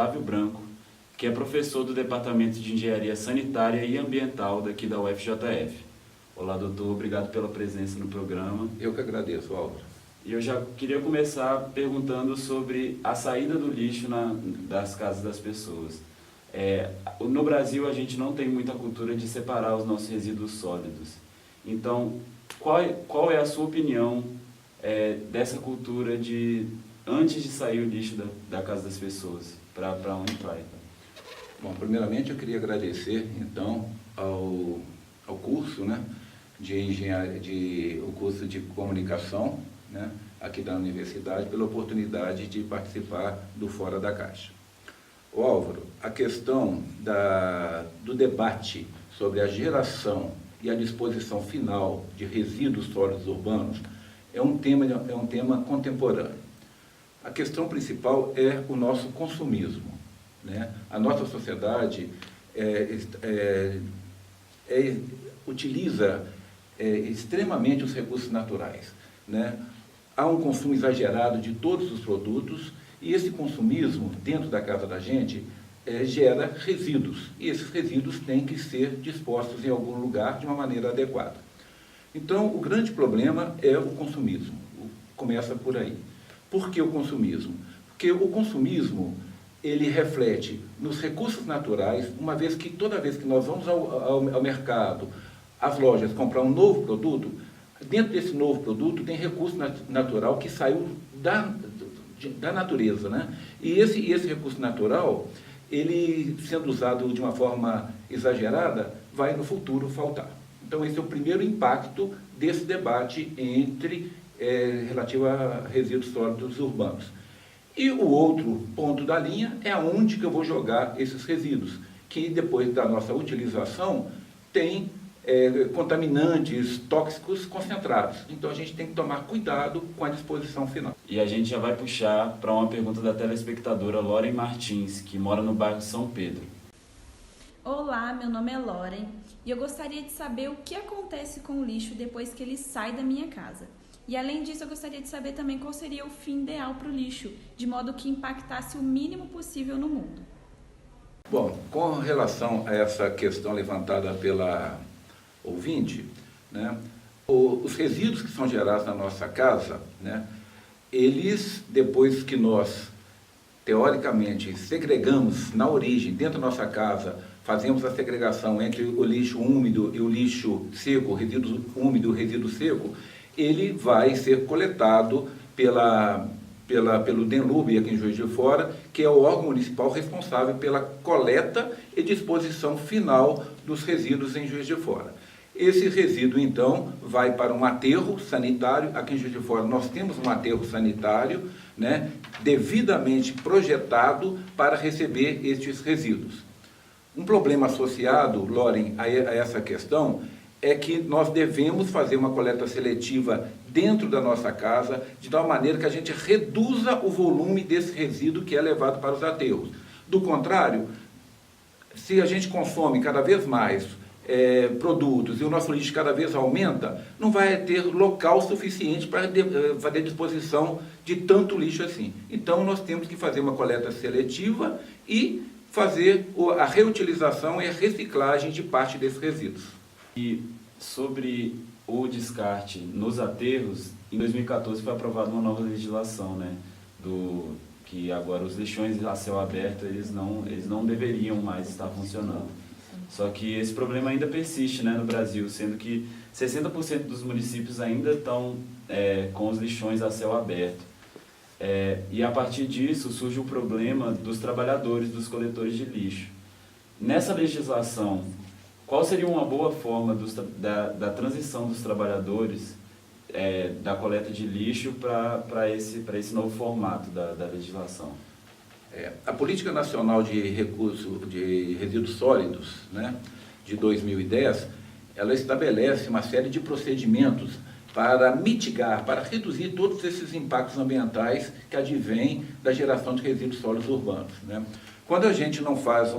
Otávio Branco, que é professor do Departamento de Engenharia Sanitária e Ambiental daqui da UFJF. Olá, doutor, obrigado pela presença no programa. Eu que agradeço, Álvaro. E eu já queria começar perguntando sobre a saída do lixo das casas das pessoas. No Brasil, a gente não tem muita cultura de separar os nossos resíduos sólidos. Então, qual é a sua opinião dessa cultura de, antes de sair o lixo da casa das pessoas, para onde vai? Bom, primeiramente eu queria agradecer, então, ao curso, né, de engenharia, o curso de comunicação, né, aqui da universidade, pela oportunidade de participar do Fora da Caixa. Ô Álvaro, a questão do debate sobre a geração e a disposição final de resíduos sólidos urbanos é um tema contemporâneo. A questão principal é o nosso consumismo, né? A nossa sociedade utiliza extremamente os recursos naturais, né? Há um consumo exagerado de todos os produtos e esse consumismo dentro da casa da gente gera resíduos e esses resíduos têm que ser dispostos em algum lugar de uma maneira adequada. Então, o grande problema é o consumismo, começa por aí. Por que o consumismo? Porque o consumismo, ele reflete nos recursos naturais, uma vez que toda vez que nós vamos ao mercado, às lojas, comprar um novo produto, dentro desse novo produto tem recurso natural que saiu da natureza, né? E esse recurso natural, ele sendo usado de uma forma exagerada, vai no futuro faltar. Então esse é o primeiro impacto desse debate relativo a resíduos sólidos urbanos. E o outro ponto da linha é aonde que eu vou jogar esses resíduos, que depois da nossa utilização tem contaminantes tóxicos concentrados. Então a gente tem que tomar cuidado com a disposição final. E a gente já vai puxar para uma pergunta da telespectadora Loren Martins, que mora no bairro São Pedro. Olá, meu nome é Loren e eu gostaria de saber o que acontece com o lixo depois que ele sai da minha casa. E além disso, eu gostaria de saber também qual seria o fim ideal para o lixo, de modo que impactasse o mínimo possível no mundo. Bom, com relação a essa questão levantada pela ouvinte, né, os resíduos que são gerados na nossa casa, né, eles, depois que nós, teoricamente, segregamos na origem, dentro da nossa casa, fazemos a segregação entre o lixo úmido e o lixo seco, o resíduo úmido e o resíduo seco, ele vai ser coletado pelo DENLUB aqui em Juiz de Fora, que é o órgão municipal responsável pela coleta e disposição final dos resíduos em Juiz de Fora. Esse resíduo, então, vai para um aterro sanitário. Aqui em Juiz de Fora nós temos um aterro sanitário, né, devidamente projetado para receber estes resíduos. Um problema associado, Loren, a essa questão é que nós devemos fazer uma coleta seletiva dentro da nossa casa, de tal maneira que a gente reduza o volume desse resíduo que é levado para os aterros. Do contrário, se a gente consome cada vez mais produtos e o nosso lixo cada vez aumenta, não vai ter local suficiente para fazer disposição de tanto lixo assim. Então, nós temos que fazer uma coleta seletiva e fazer a reutilização e a reciclagem de parte desses resíduos. E sobre o descarte nos aterros, em 2014 foi aprovada uma nova legislação, né, que agora os lixões a céu aberto eles não deveriam mais estar funcionando. Só que esse problema ainda persiste, né, no Brasil, sendo que 60% dos municípios ainda estão com os lixões a céu aberto. E a partir disso surge o problema dos trabalhadores, dos coletores de lixo. Nessa legislação, qual seria uma boa forma da transição dos trabalhadores da coleta de lixo para esse novo formato da legislação? A Política Nacional de Resíduos Sólidos, né, de 2010, ela estabelece uma série de procedimentos para mitigar, para reduzir todos esses impactos ambientais que advêm da geração de resíduos sólidos urbanos, né? Quando a gente não faz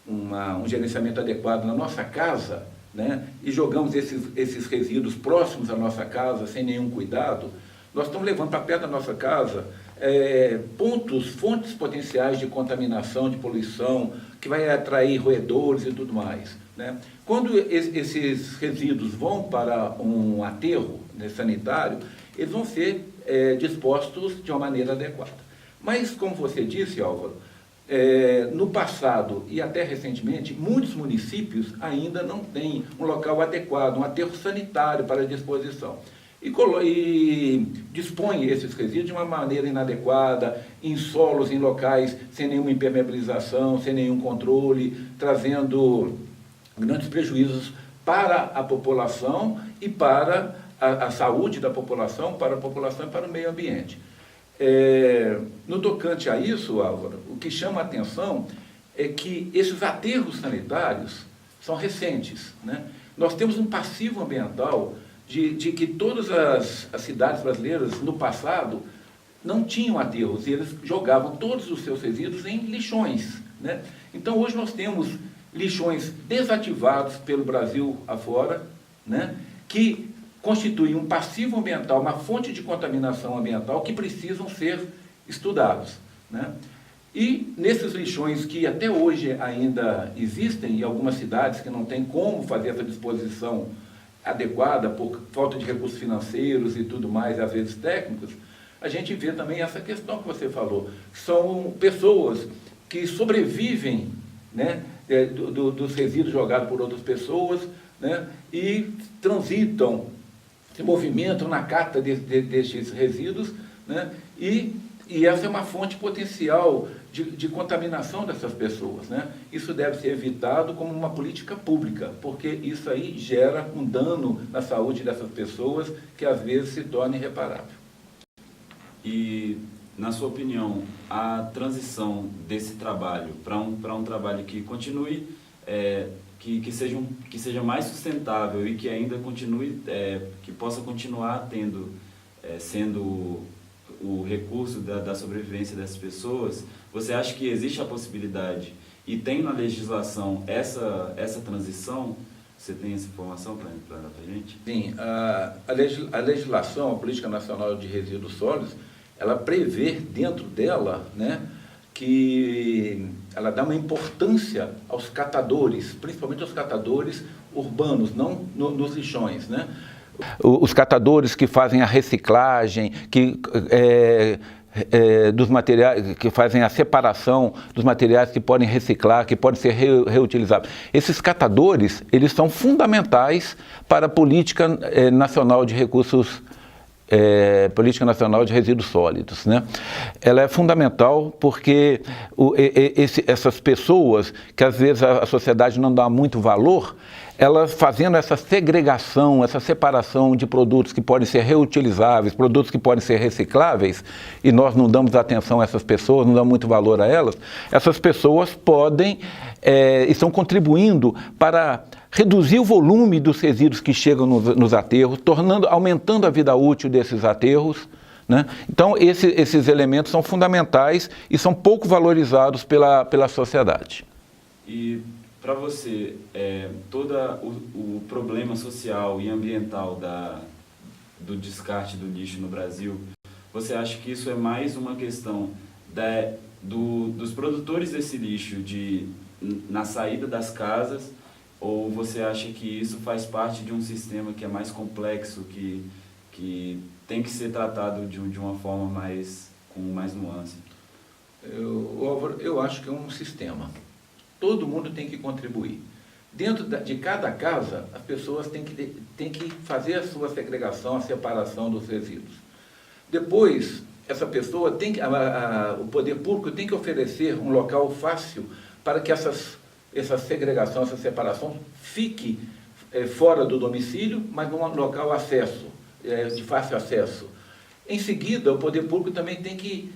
um gerenciamento adequado na nossa casa, né, e jogamos esses resíduos próximos à nossa casa sem nenhum cuidado, nós estamos levando para perto da nossa casa fontes potenciais de contaminação, de poluição, que vai atrair roedores e tudo mais, né? Quando esses resíduos vão para um aterro, né, sanitário, eles vão ser dispostos de uma maneira adequada. Mas, como você disse, Álvaro, no passado e até recentemente, muitos municípios ainda não têm um local adequado, um aterro sanitário para a disposição. E dispõe esses resíduos de uma maneira inadequada, em solos, em locais sem nenhuma impermeabilização, sem nenhum controle, trazendo grandes prejuízos para a população e para a saúde da população, para a população e para o meio ambiente. No tocante a isso, Álvaro, o que chama a atenção é que esses aterros sanitários são recentes, né? Nós temos um passivo ambiental de que todas as cidades brasileiras, no passado, não tinham aterros, e eles jogavam todos os seus resíduos em lixões, né? Então, hoje nós temos lixões desativados pelo Brasil afora, né? Que constituem um passivo ambiental, uma fonte de contaminação ambiental que precisam ser estudados, né? E nesses lixões que até hoje ainda existem, em algumas cidades que não tem como fazer essa disposição adequada por falta de recursos financeiros e tudo mais, às vezes técnicos, a gente vê também essa questão que você falou. São pessoas que sobrevivem, né, dos resíduos jogados por outras pessoas, né, e transitam, se movimentam na cata destes resíduos, né, e essa é uma fonte potencial de contaminação dessas pessoas, né? Isso deve ser evitado como uma política pública, porque isso aí gera um dano na saúde dessas pessoas que às vezes se torna irreparável. E, na sua opinião, a transição desse trabalho para um trabalho que continue, que seja mais sustentável e que ainda continue, que possa continuar sendo o recurso da sobrevivência dessas pessoas, você acha que existe a possibilidade e tem na legislação essa transição? Você tem essa informação para dar para a gente? Sim, a legislação, a Política Nacional de Resíduos Sólidos, ela prevê dentro dela, né, que ela dá uma importância aos catadores, principalmente aos catadores urbanos, não nos lixões, né? Os catadores que fazem a reciclagem, dos materiais, que fazem a separação dos materiais que podem reciclar, que podem ser reutilizados. Esses catadores, eles são fundamentais para a Política Nacional de Recursos, Política Nacional de Resíduos Sólidos, né? Ela é fundamental porque essas pessoas, que às vezes a sociedade não dá muito valor, elas fazendo essa segregação, essa separação de produtos que podem ser reutilizáveis, produtos que podem ser recicláveis, e nós não damos atenção a essas pessoas, não damos muito valor a elas, essas pessoas podem, estão contribuindo para reduzir o volume dos resíduos que chegam nos aterros, aumentando a vida útil desses aterros, né? Então, esses elementos são fundamentais e são pouco valorizados pela sociedade. E para você, todo o problema social e ambiental do descarte do lixo no Brasil, você acha que isso é mais uma questão dos produtores desse lixo na saída das casas, ou você acha que isso faz parte de um sistema que é mais complexo, que tem que ser tratado de uma forma com mais nuance? Eu acho que é um sistema. Todo mundo tem que contribuir. Dentro de cada casa, as pessoas têm que fazer a sua segregação, a separação dos resíduos. Depois, essa pessoa o poder público tem que oferecer um local fácil para que essa segregação, essa separação fique fora do domicílio, mas num local de fácil acesso. Em seguida, o poder público também tem que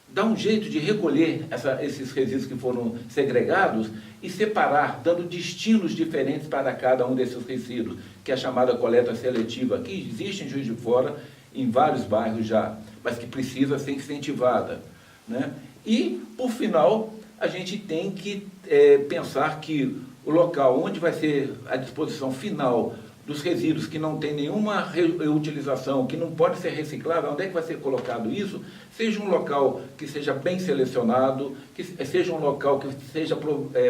dar um jeito de recolher esses resíduos que foram segregados e separar, dando destinos diferentes para cada um desses resíduos, que é a chamada coleta seletiva, que existe em Juiz de Fora, em vários bairros já, mas que precisa ser incentivada, né? E, por final, a gente tem que pensar que o local onde vai ser a disposição final dos resíduos que não tem nenhuma reutilização, que não pode ser reciclável, onde é que vai ser colocado isso? Seja um local que seja bem selecionado, que seja um local que seja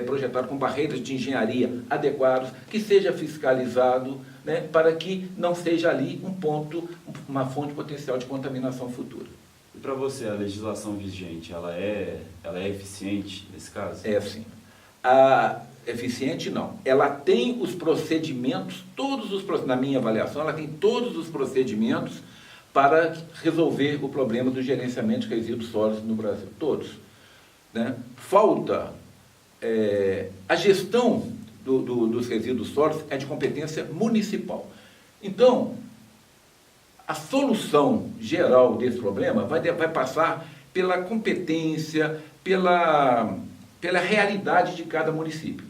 projetado com barreiras de engenharia adequadas, que seja fiscalizado, né, para que não seja ali um ponto, uma fonte potencial de contaminação futura. E para você, a legislação vigente, ela é eficiente nesse caso? É sim. Eficiente não. Ela tem os procedimentos, na minha avaliação, ela tem todos os procedimentos para resolver o problema do gerenciamento de resíduos sólidos no Brasil. Todos. Né? Falta a gestão dos resíduos sólidos é de competência municipal. Então, a solução geral desse problema vai passar pela competência, pela realidade de cada município.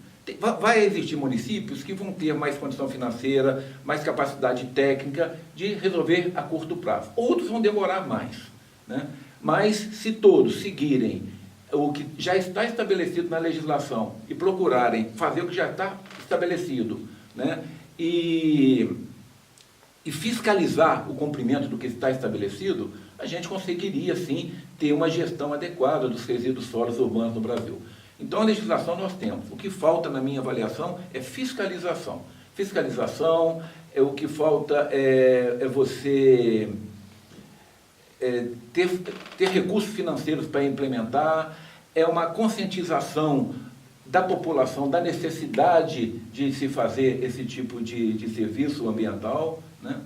Vai existir municípios que vão ter mais condição financeira, mais capacidade técnica de resolver a curto prazo. Outros vão demorar mais. Né? Mas, se todos seguirem o que já está estabelecido na legislação e procurarem fazer o que já está estabelecido, né? e fiscalizar o cumprimento do que está estabelecido, a gente conseguiria, sim, ter uma gestão adequada dos resíduos sólidos urbanos no Brasil. Então, a legislação nós temos. O que falta, na minha avaliação, é fiscalização. Fiscalização, o que falta é você ter recursos financeiros para implementar, é uma conscientização da população da necessidade de se fazer esse tipo de serviço ambiental, né?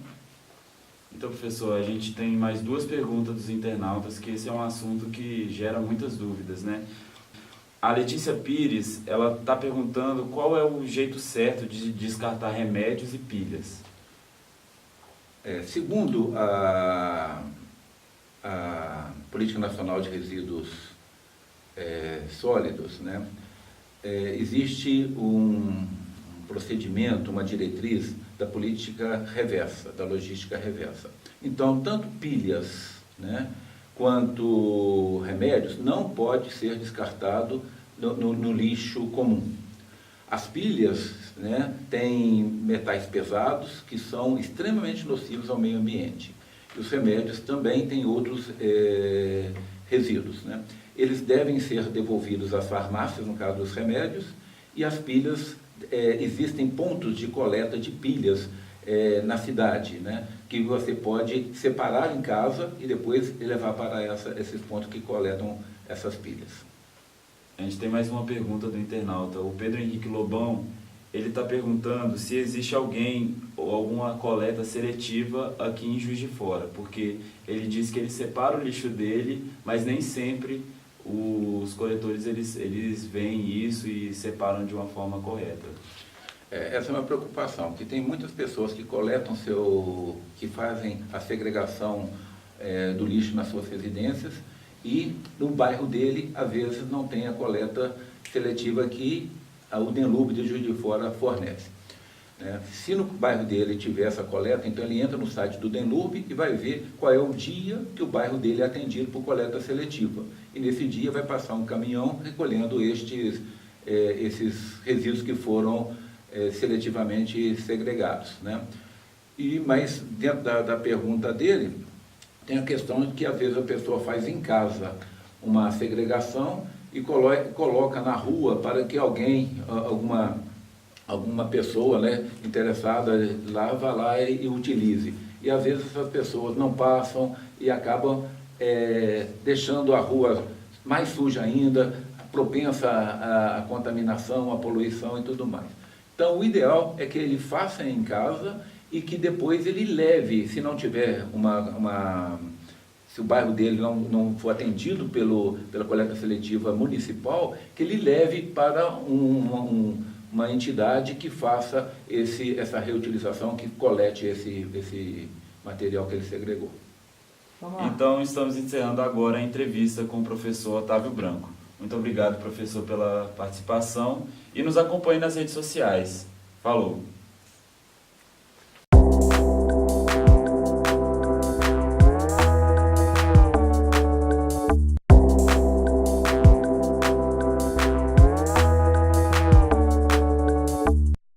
Então, professor, a gente tem mais duas perguntas dos internautas, que esse é um assunto que gera muitas dúvidas, né? A Letícia Pires, ela está perguntando qual é o jeito certo de descartar remédios e pilhas. Segundo a Política Nacional de Resíduos Sólidos, né, existe um procedimento, uma diretriz da política reversa, da logística reversa. Então, tanto pilhas, né, quanto remédios não pode ser descartado no lixo comum. As pilhas, né, têm metais pesados que são extremamente nocivos ao meio ambiente. E os remédios também têm outros resíduos, né? Eles devem ser devolvidos às farmácias, no caso dos remédios, e as pilhas, existem pontos de coleta de pilhas na cidade, né, que você pode separar em casa e depois levar para esses pontos que coletam essas pilhas. A gente tem mais uma pergunta do internauta. O Pedro Henrique Lobão, ele está perguntando se existe alguém ou alguma coleta seletiva aqui em Juiz de Fora, porque ele diz que ele separa o lixo dele, mas nem sempre os coletores eles veem isso e separam de uma forma correta. Essa é uma preocupação, porque tem muitas pessoas que coletam que fazem a segregação do lixo nas suas residências e no bairro dele, às vezes, não tem a coleta seletiva que o DENLUB de Juiz de Fora fornece. Se no bairro dele tiver essa coleta, então ele entra no site do DENLUB e vai ver qual é o dia que o bairro dele é atendido por coleta seletiva. E nesse dia vai passar um caminhão recolhendo esses resíduos que foram seletivamente segregados, né? Mas dentro da pergunta dele, tem a questão de que às vezes a pessoa faz em casa uma segregação e coloca na rua para que alguém, alguma pessoa, né, interessada lá, vá lá e utilize. E às vezes essas pessoas não passam e acabam deixando a rua mais suja ainda, propensa à contaminação, à poluição e tudo mais. Então, o ideal é que ele faça em casa e que depois ele leve, se não tiver se o bairro dele não for atendido pela coleta seletiva municipal, que ele leve para uma entidade que faça essa reutilização, que colete esse material que ele segregou. Então, estamos encerrando agora a entrevista com o professor Otávio Branco. Muito obrigado, professor, pela participação e nos acompanhe nas redes sociais. Falou!